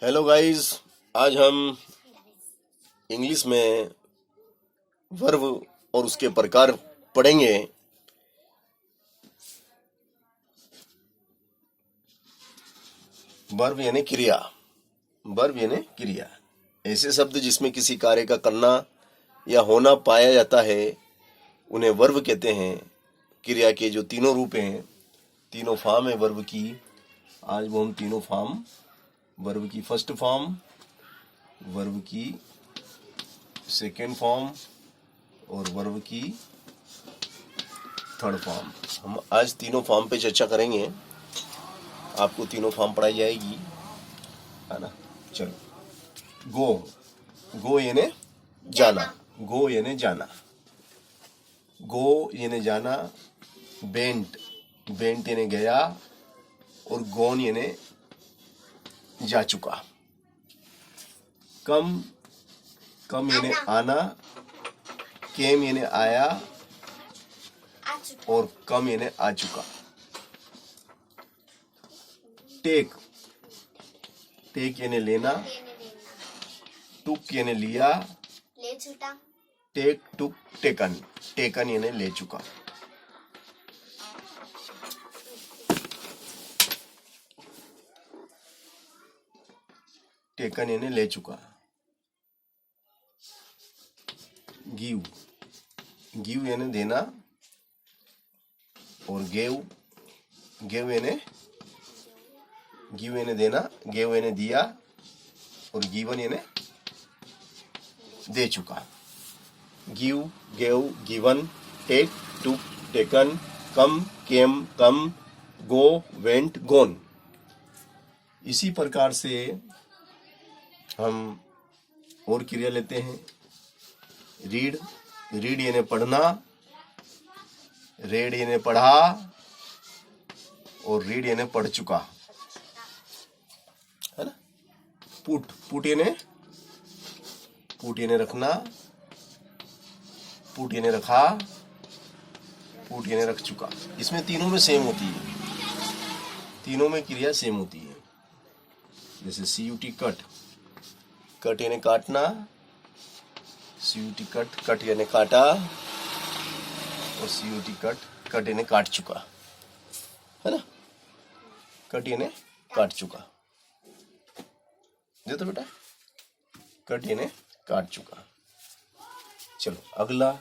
Hello guys. आज हम English में वर्ब और उसके प्रकार पढ़ेंगे। वर्ब यानी क्रिया। वर्ब यानी क्रिया ऐसे शब्द जिसमें किसी कार्य का करना या होना पाया जाता है उन्हें वर्ब कहते हैं। क्रिया के जो तीनों रूप हैं, तीनों फॉर्म है वर्ब की। आज वो हम तीनों फॉर्म, वर्ब की फर्स्ट फॉर्म, वर्ब की सेकेंड फॉर्म और वर्ब की थर्ड फॉर्म, हम आज तीनों फॉर्म पे चर्चा करेंगे। आपको तीनों फॉर्म पढ़ाई जाएगी, है ना। चलो, गो। गो यानी जाना। गो यानी जाना। गो यानी जाना। बेंट, बेंट यानी गया। और गोन यानी जा चुका। कम, कम यानी आना। केम यानी आया। और कम यानी आ चुका। टेक, टेक यानी लेना। टुक यानी लिया। टेक, टुक, टेकन, टेकन यानी ले चुका। टेकन यानी ले चुका। गिव, गिव यानी देना। और गेव, गेव यानी, गिव यानी देना, गेव यानी दिया। और गिवन यानी दे चुका। गिव, गेव, गिवन, टेक, टुक, टेकन, कम, केम, कम, गो, वेंट, गोन। इसी प्रकार से हम और क्रिया लेते हैं। रीड, रीड यानी पढ़ना। रेड यानी पढ़ा। और रीड यानी पढ़ चुका, है ना। पुट, पुट यानी रखना। पुट यानी रखा। पुट यानी रख चुका। इसमें तीनों में सेम होती है, तीनों में क्रिया सेम होती है। जैसे CUT कट, कट यानी काटना। CUT कट, कट यानी काटा। और CUT कट, कट यानी काट चुका, है ना। कट यानी काट चुका। दे तो बेटा, कट यानी काट चुका। चलो अगला।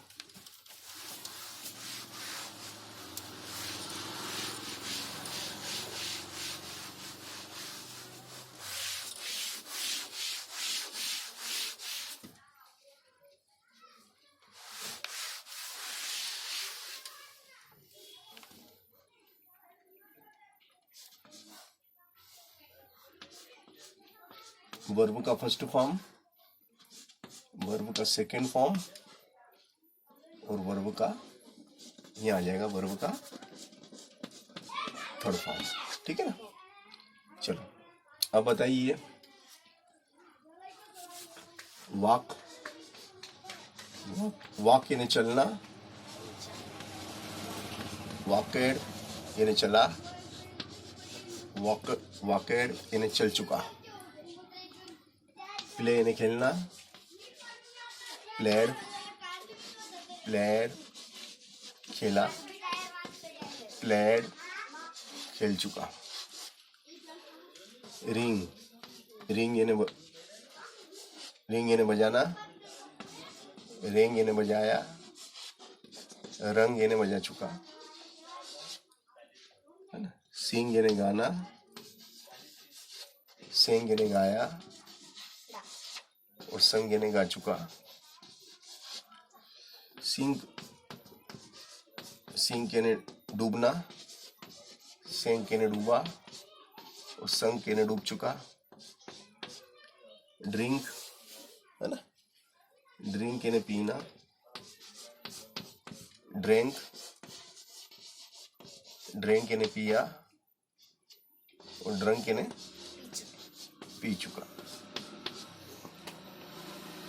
वर्ब का फर्स्ट फॉर्म, वर्ब का सेकेंड फॉर्म और वर्ब का, ये आ जाएगा वर्ब का थर्ड फॉर्म। ठीक है ना। चलो अब बताइए। वॉक, वॉक यानी चलना। वॉकेड यानी चला। वॉक, वॉकेड यानी चल चुका। प्ले यानी खेलना। प्लेड, प्लेड खेला। प्लेड खेल चुका। रिंग, रिंग यानी रिंग यानी बजाना। रेंग यानी बजाया। रंग यानी बजा चुका, है ना। सिंग यानी गाना। सेंग यानी गाया। और संग यानी गा चुका। सिंक, सिंक यानी डूबना। सेंक यानी डूबा। और संक यानी डूब चुका। ड्रिंक, है ना। ड्रिंक यानी पीना। ड्रिंक, ड्रिंक यानी पिया। और ड्रंक यानी पी चुका।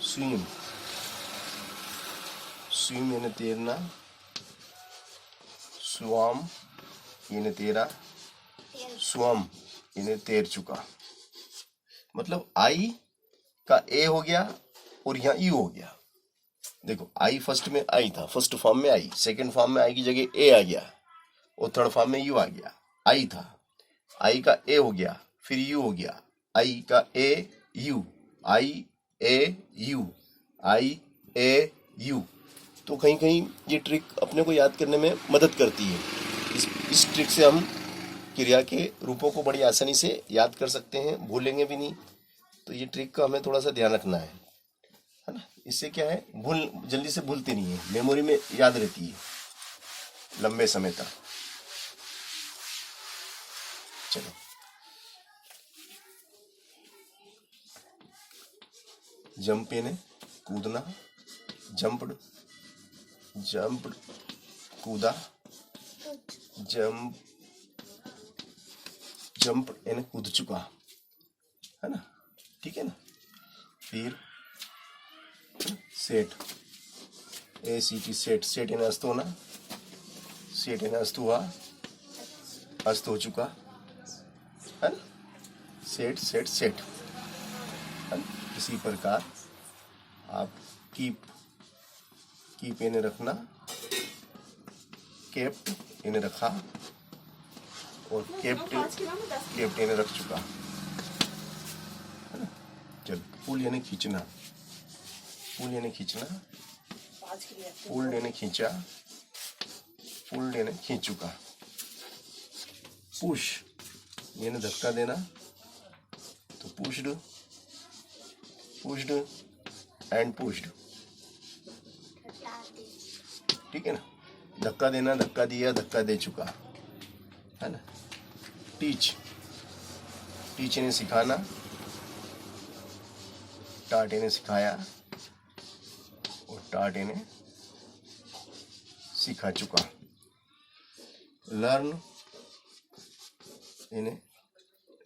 स्विम, स्विम यानी तैरना। स्वाम यानी तैरा। स्वम यानी तैर चुका। मतलब आई का ए हो गया और यहाँ यू हो गया। देखो आई फर्स्ट में आई था, फर्स्ट फॉर्म में आई, सेकंड फॉर्म में आई की जगह ए आ गया और थर्ड फॉर्म में यू आ गया। आई था, आई का ए हो गया, फिर यू हो गया, आई का A U, I A U, I A U. तो कहीं कहीं ये ट्रिक अपने को याद करने में मदद करती है। इस ट्रिक से हम क्रिया के रूपों को बड़ी आसानी से याद कर सकते हैं, भूलेंगे भी नहीं। तो ये ट्रिक का हमें थोड़ा सा ध्यान रखना है ना। इससे क्या है, जल्दी से भूलती नहीं है, मेमोरी में याद रहती है लंबे समय तक। चलो जंप यानी कूदना, जंप्ड, जंप्ड कूदा, जंप, जंप यानी कूद चुका, है ना, ठीक है ना। फिर सेट, ए सी टी, सेट, सेट यानी अस्त होना, सेट यानी अस्त हुआ, अस्त हो चुका, है ना, सेट सेट सेट, है ना। इसी प्रकार आप कीप, कीप यानी रखना, केप्ट यानी रखा, और केप्ट, केप्ट यानी रख चुका, है ना। चल पुल यानी खींचना, पुल यानी खींचना, पुल यानी खींचा, पुल यानी खींच चुका। पुश यानी धक्का देना, तो पुश्ड, पुश्ड एंड पुश्ड, ठीक है ना। धक्का देना, धक्का दिया, धक्का दे चुका, है ना। टीच, टीच यानी सिखाना, टाट यानी सिखाया, और टाट यानी सिखा चुका। लर्न यानी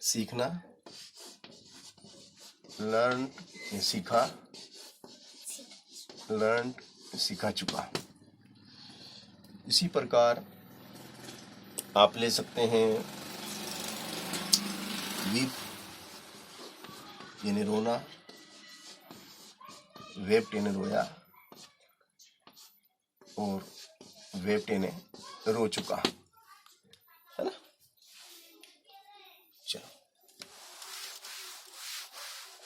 सीखना, लर्न सीखा, लर्न सिखा चुका। इसी प्रकार आप ले सकते हैं वीप यानी रोना, वेप्ट यानी रोया, और वेप्ट यानी रो चुका, है ना। चलो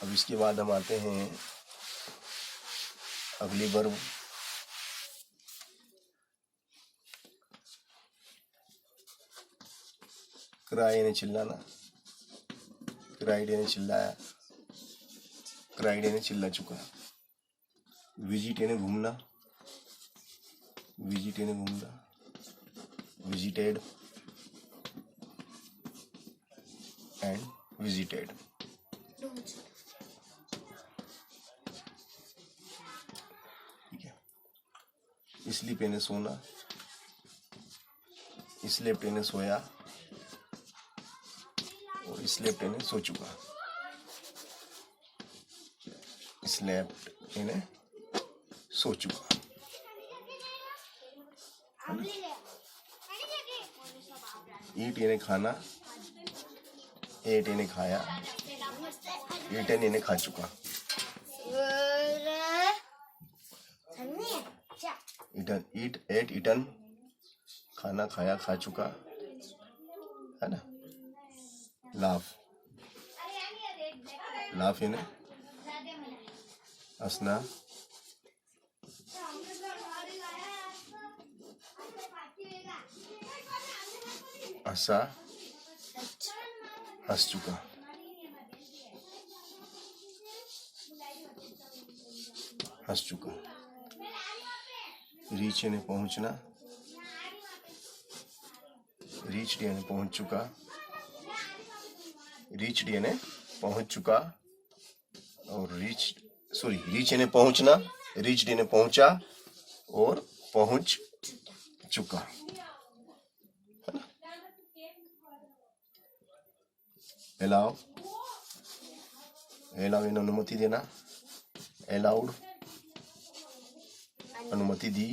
अब इसके बाद हम आते हैं अगली वर्ब, क्राई यानी चिल्लाना, क्राइड यानी चिल्लाया, क्राइड यानी चिल्ला चुका। विजिट यानी घूमना, विजिट यानी घूमना, विजिटेड एंड विजिटेड। ठीक है। स्लीप यानी सोना, स्लेप्ट यानी सोया, और स्लेप्ट यानी सो चुका, स्लेप्ट यानी सो चुका। ईट यानी खाना, एट यानी खाया, ईटन यानी खा चुका, ईटन, ईट, एट, ईटन, खाना खाया, खा चुका, है ना। लाफ, लाफ यानी हंसना, हंसा, हंस चुका। हंस चुका। रीच यानी पहुंचना, रीच्ड यानी पहुंच चुका, रीच्ड यानी पहुंच चुका, और रीच यानी पहुंचना, रीच्ड यानी पहुंचा, और पहुंच चुका, है ना। एलाउ, एलाउ यानी अनुमति देना, एलाउड अनुमति दी,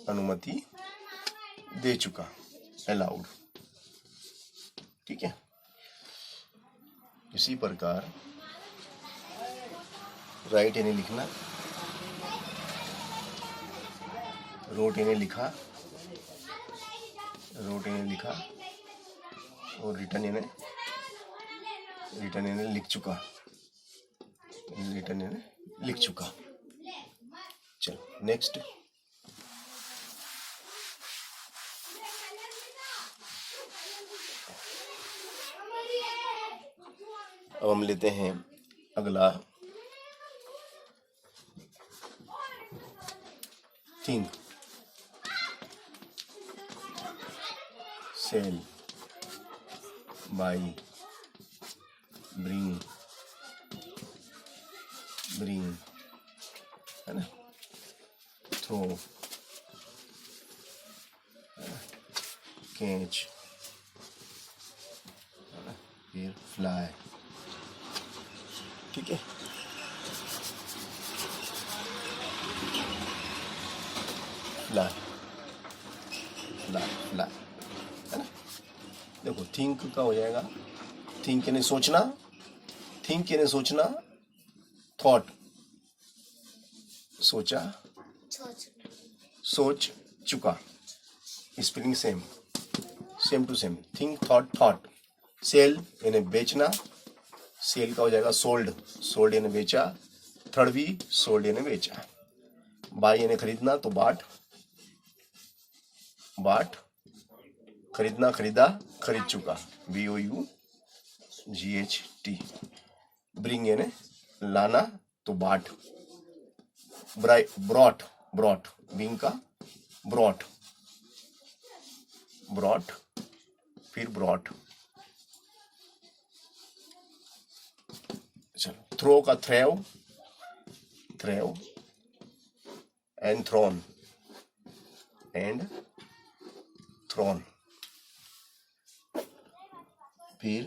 अनुमति दे चुका, अलाउड, ठीक है। इसी प्रकार राइट यानी लिखना, रोट यानी लिखा, रोट यानी लिखा, और रिटर्न यानी लिख चुका, रिटर्न यानी लिख चुका। चलो नेक्स्ट। अब हम लेते हैं अगला थिंक, सेल, बाई, ब्रिंग, है ना, थ्रो, कैच, है ना, फिर फ्लाई। ठीक है, फ्लाई, फ्लाई, फ्लाई, है ना। देखो थिंक का हो जाएगा, थिंक यानी सोचना, थिंक यानी सोचना, थॉट सोचा, सोच चुका, spelling same, same to same. Think, thought, thought. Sell यानी बेचना, सेल का हो जाएगा सोल्ड, सोल्ड यानी बेचा। थर्ड भी सोल्ड यानी बेचा। बाय यानी खरीदना, तो बाट, बाट, खरीदना, खरीदा, खरीद चुका, BOUGHT। ब्रिंग यानी लाना, तो बाट। ब्रॉट, ब्रॉट, बिंग का ब्रॉट, ब्रॉट, फिर ब्रॉट। चलो थ्रो का थ्रेव, थ्रेव, एंड थ्रोन, एंड थ्रोन। फिर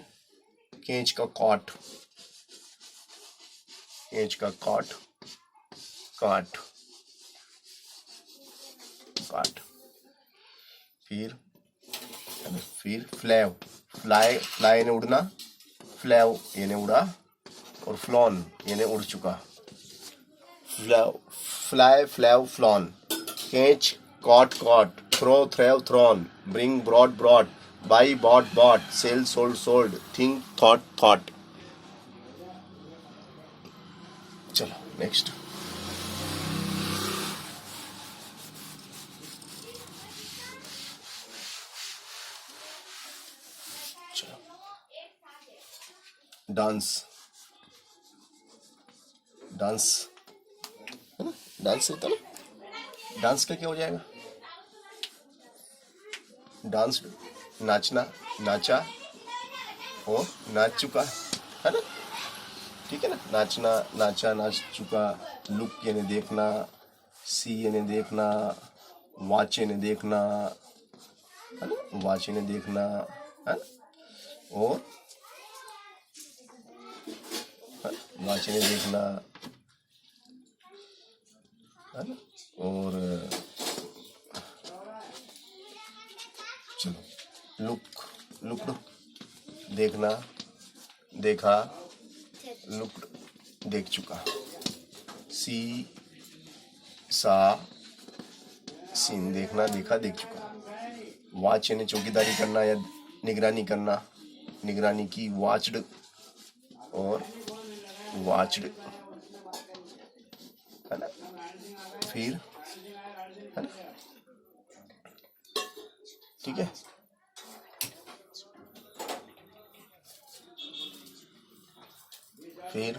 केंच का कॉट, केंच का कॉट, काट, काट। फिर फ्लैव, फ्लाई, फ्लाई यानी उड़ना, फ्लैव यानी उड़ा, और फ्लॉन यानी उड़ चुका। Fly, flew, flown. Catch, caught, caught. Throw, threw, thrown. Bring, brought, brought. Buy, bought, bought. Sell, sold, sold. Think, thought, thought. चलो नेक्स्ट। डांस, डांस, है ना, डांस होता ना, डांस का क्या हो जाएगा? डांस, नाचना, नाचा, और नाच चुका, है ना। ठीक है ना, नाचना, नाचा, नाच चुका। लुक यानी देखना, सी यानी देखना, वॉच यानी देखना, है ना, वॉच यानी देखना, है ना, और वॉच यानी देखना, है ना, और चलो लुक, लुक्ड, देखना, देखा, लुक्ड, देख चुका। सी, सा, सीन, देखना, देखा, देख चुका। वॉच यानी चौकीदारी करना या निगरानी करना, निगरानी की, वॉच्ड, और वॉच्ड, है ना। फिर, है ना, ठीक है। फिर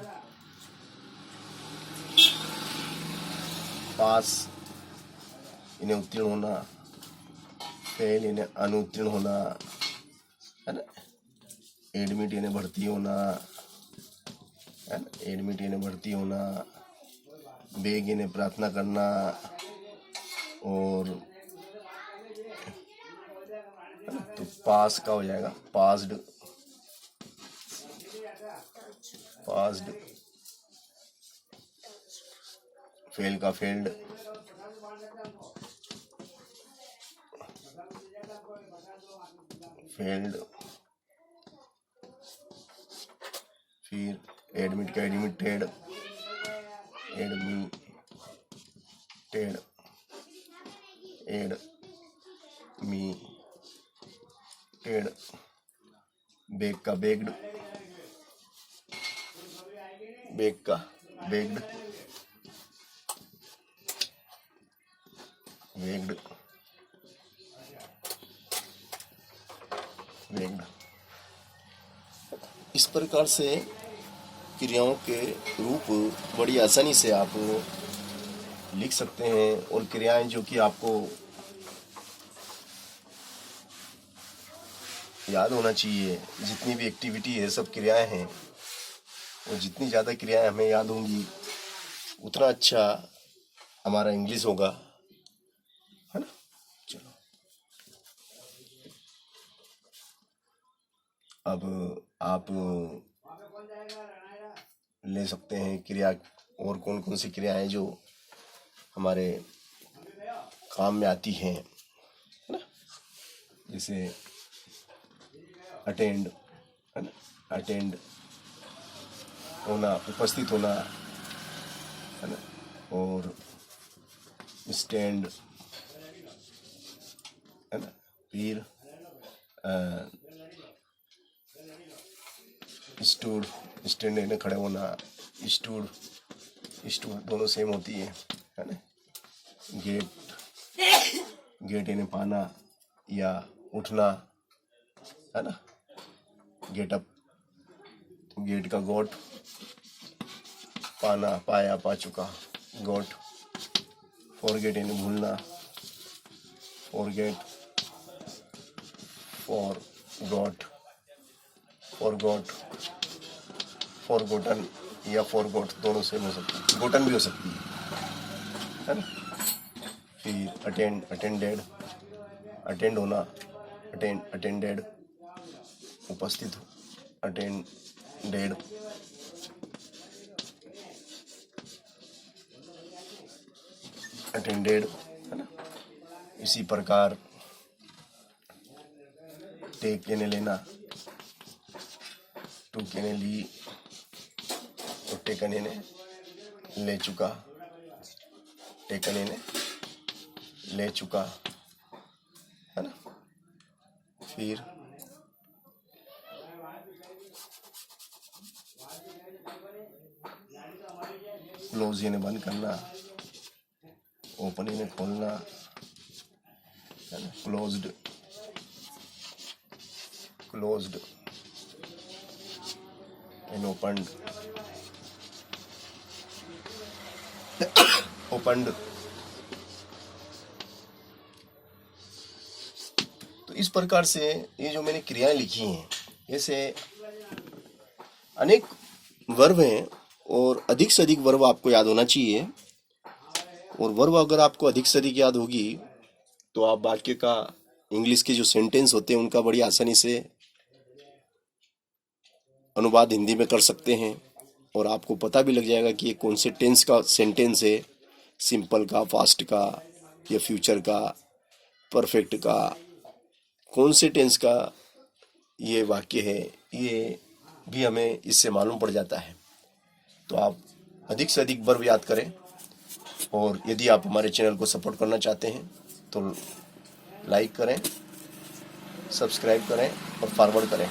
पास इन्हें उत्तीर्ण होना, फेल इन्हें अनुत्तीर्ण होना, है ना। एडमिट इन्हें भर्ती होना, है ना, एडमिट इन्हें भर्ती होना। बेग इन्हें प्रार्थना करना, और तो पास का हो जाएगा पास्ड, पास्ड। फेल का फेल्ड, फेल्ड। फिर एडमिट का एडमिटेड, एडमिटेड, एडमिटेड, बेग का बेग्ड, बेग का बेग्ड, वेग्ड, वेग्ड। इस प्रकार से क्रियाओं के रूप बड़ी आसानी से आप लिख सकते हैं। और क्रियाएं जो कि आपको याद होना चाहिए, जितनी भी एक्टिविटी है सब क्रियाएं हैं, और जितनी ज़्यादा क्रियाएं हमें याद होंगी उतना अच्छा हमारा इंग्लिश होगा, है ना। चलो अब आप ले सकते हैं क्रिया, और कौन कौन सी क्रियाएं जो हमारे काम में आती हैं, है ना। जैसे अटेंड, है ना, अटेंड होना, उपस्थित होना, है ना। और स्टैंड, है ना। फिर स्टूड, स्टैंड ने खड़े होना, स्टूड, स्टूड दोनों सेम होती है ना। गेट, गेट इन्हें पाना या उठना, है ना। गेट अप, गेट का गोट, पाना, पाया, पा चुका, गोट। फॉरगेट इन्हें भूलना, फॉरगेट, फॉरगॉट, फॉरगॉट, फॉरगॉटन या फॉरगॉट दोनों सेम हो सकती है, गोटन भी हो सकती है ना। फिर अटेंड, अटेंडेड, अटेंड होना, अटेंड, अटेंडेड, उपस्थित, अटेंडेड, अटेंडेड, है ना। इसी प्रकार टेक यानी लेना, टू यानी ली, और टेकन यानी ले चुका, टेकन यानी ले चुका, है ना। फिर क्लोज यानी बंद करना, ओपन यानी खोलना, है ना। Closed, closed end opened, opened. तो इस प्रकार से ये जो मैंने क्रियाएं लिखी हैं, ऐसे अनेक वर्ब हैं, और अधिक से अधिक वर्ब आपको याद होना चाहिए। और वर्ब अगर आपको अधिक से अधिक याद होगी तो आप वाक्य का, इंग्लिश के जो सेंटेंस होते हैं उनका बड़ी आसानी से अनुवाद हिंदी में कर सकते हैं। और आपको पता भी लग जाएगा कि ये कौन से टेंस का सेंटेंस है, सिंपल का, फास्ट का, या फ्यूचर का, परफेक्ट का, कौन से टेंस का ये वाक्य है, ये भी हमें इससे मालूम पड़ जाता है। तो आप अधिक से अधिक वर्ब याद करें। और यदि आप हमारे चैनल को सपोर्ट करना चाहते हैं तो लाइक करें, सब्सक्राइब करें और फॉरवर्ड करें।